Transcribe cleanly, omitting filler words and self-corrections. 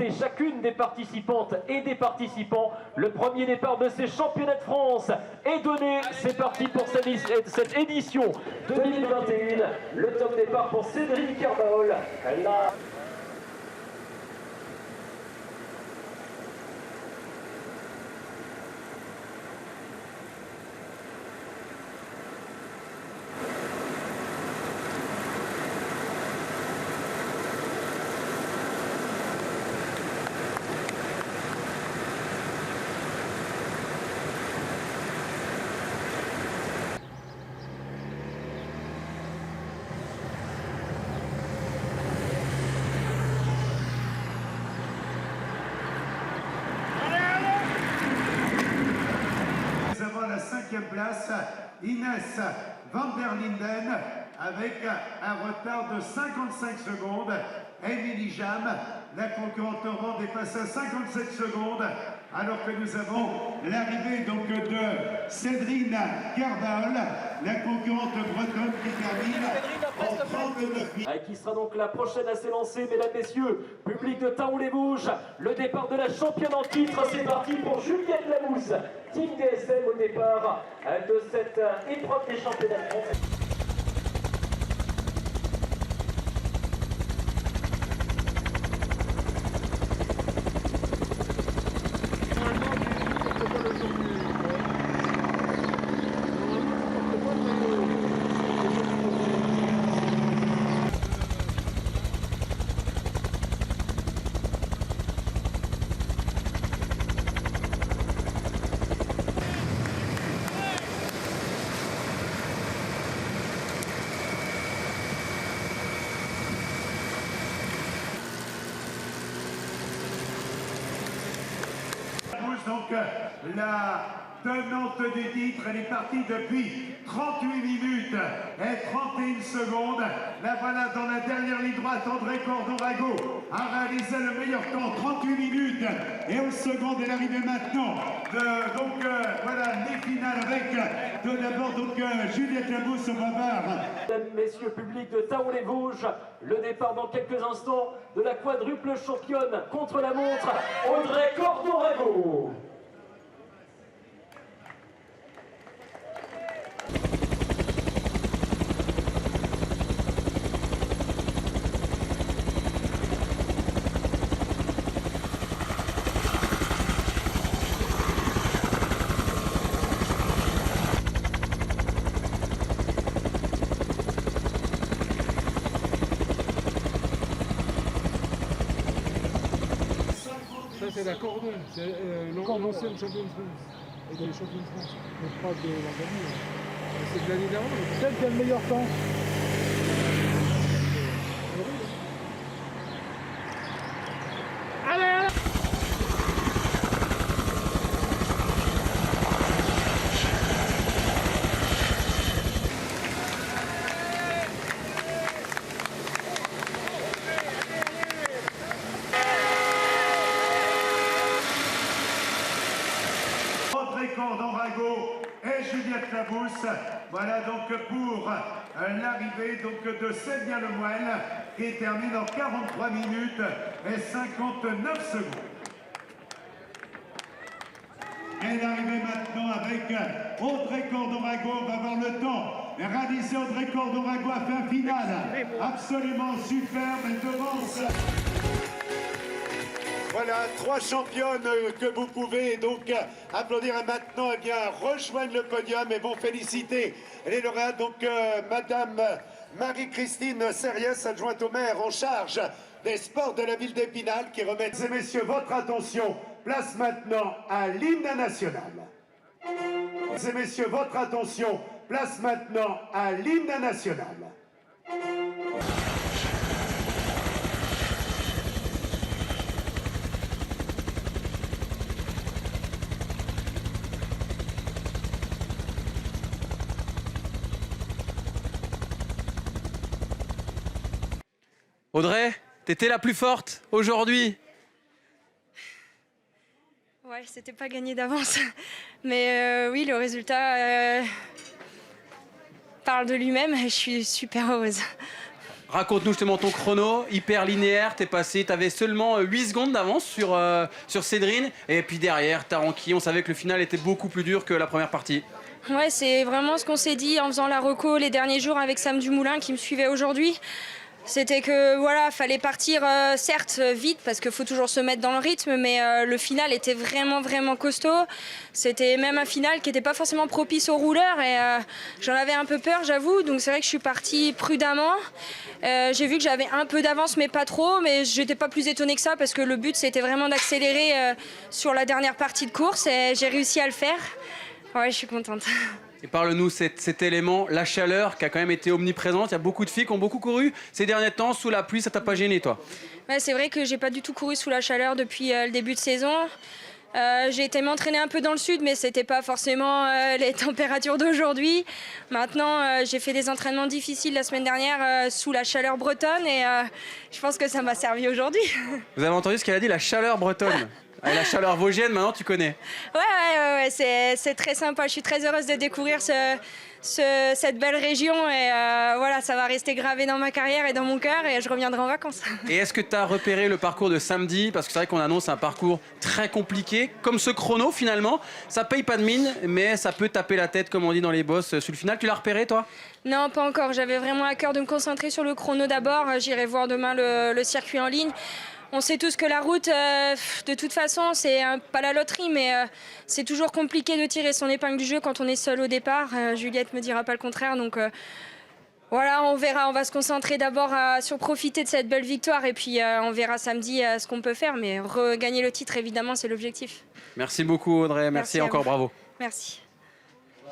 présenter chacune des participantes et des participants. Le premier départ de ces championnats de France est donné. C'est parti pour cette édition 2021. Le top départ pour Cédric Carbaol. Place, Inès van der Linden avec un retard de 55 secondes. Émilie Jam, la concurrente au rang, dépasse à 57 secondes, alors que nous avons l'arrivée donc de Cédrine Carbaol, la concurrente bretonne qui termine en 39 minutes. Qui sera donc la prochaine à s'élancer, mesdames, messieurs, public de Taon-les-Vosges. Le départ de la championne en titre, c'est parti pour Juliette Lamousse. Team DSM au départ de cette épreuve des championnats de France. Donc la tenante du titre, elle est partie depuis 38 minutes et 31 secondes. La voilà dans la dernière ligne droite. André Cordon-Rago a réalisé le meilleur temps, 38 minutes. Et au second, elle est arrivée maintenant. Voilà les finales avec tout d'abord Juliette Lamousse au bavard. Mesdames, messieurs, public de Taon-les-Vosges, le départ dans quelques instants de la quadruple championne contre la montre, Audrey Cordon-Rago. Ça c'est la Cordon, c'est l'ancienne championne de France. Et des champions de France. Mais pas de l'an dernier. C'est de l'année dernière. Celle qui a le meilleur temps. Allez, allez. Cordon-Rago et Juliette Lamousse. Voilà donc pour l'arrivée de Célia Lemoine qui termine en 43 minutes et 59 secondes. Et l'arrivée maintenant avec Audrey Cordon-Rago. On va voir le temps réalisé. Audrey Cordon-Rago a fait un final absolument superbe. Elle devance. Voilà, 3 championnes que vous pouvez donc applaudir et maintenant rejoindre le podium et vont féliciter les lauréats. Madame Marie-Christine Sériès, adjointe au maire en charge des sports de la ville d'Épinal, qui remet. Mesdames et messieurs, votre attention, place maintenant à l'hymne national. Mesdames et messieurs, votre attention, place maintenant à l'hymne national. Audrey, t'étais la plus forte aujourd'hui. Ouais, c'était pas gagné d'avance. Mais oui, le résultat parle de lui-même et je suis super heureuse. Raconte-nous justement ton chrono, hyper linéaire, t'es passé, t'avais seulement 8 secondes d'avance sur Cédrine, et puis derrière, Taranqui, on savait que le final était beaucoup plus dur que la première partie. Ouais, c'est vraiment ce qu'on s'est dit en faisant la reco les derniers jours avec Sam Dumoulin qui me suivait aujourd'hui. C'était que voilà, fallait partir certes vite parce qu'il faut toujours se mettre dans le rythme, mais le final était vraiment costaud. C'était même un final qui n'était pas forcément propice aux rouleurs et j'en avais un peu peur, j'avoue. Donc c'est vrai que je suis partie prudemment. J'ai vu que j'avais un peu d'avance mais pas trop, mais j'étais pas plus étonnée que ça parce que le but c'était vraiment d'accélérer sur la dernière partie de course et j'ai réussi à le faire. Ouais, je suis contente. Et parle-nous cet élément, la chaleur qui a quand même été omniprésente. Il y a beaucoup de filles qui ont beaucoup couru ces derniers temps sous la pluie. Ça t'a pas gêné, toi? Ouais, c'est vrai que j'ai pas du tout couru sous la chaleur depuis le début de saison. J'ai été m'entraîner un peu dans le sud, mais c'était pas forcément les températures d'aujourd'hui. Maintenant, j'ai fait des entraînements difficiles la semaine dernière sous la chaleur bretonne et je pense que ça m'a servi aujourd'hui. Vous avez entendu ce qu'elle a dit, la chaleur bretonne? Et la chaleur vosgienne, maintenant, tu connais. Ouais, c'est très sympa. Je suis très heureuse de découvrir cette belle région et voilà, ça va rester gravé dans ma carrière et dans mon cœur et je reviendrai en vacances. Et est-ce que tu as repéré le parcours de samedi? Parce que c'est vrai qu'on annonce un parcours très compliqué, comme ce chrono finalement. Ça paye pas de mine, mais ça peut taper la tête, comme on dit dans les bosses, sur le final. Tu l'as repéré, toi? Non, pas encore. J'avais vraiment à cœur de me concentrer sur le chrono d'abord. J'irai voir demain le circuit en ligne. On sait tous que la route, de toute façon, c'est pas la loterie, mais c'est toujours compliqué de tirer son épingle du jeu quand on est seul au départ. Juliette me dira pas le contraire, donc voilà, on verra. On va se concentrer d'abord sur profiter de cette belle victoire et puis on verra samedi ce qu'on peut faire, mais regagner le titre, évidemment, c'est l'objectif. Merci beaucoup, Audrey. Merci encore, bravo. Merci.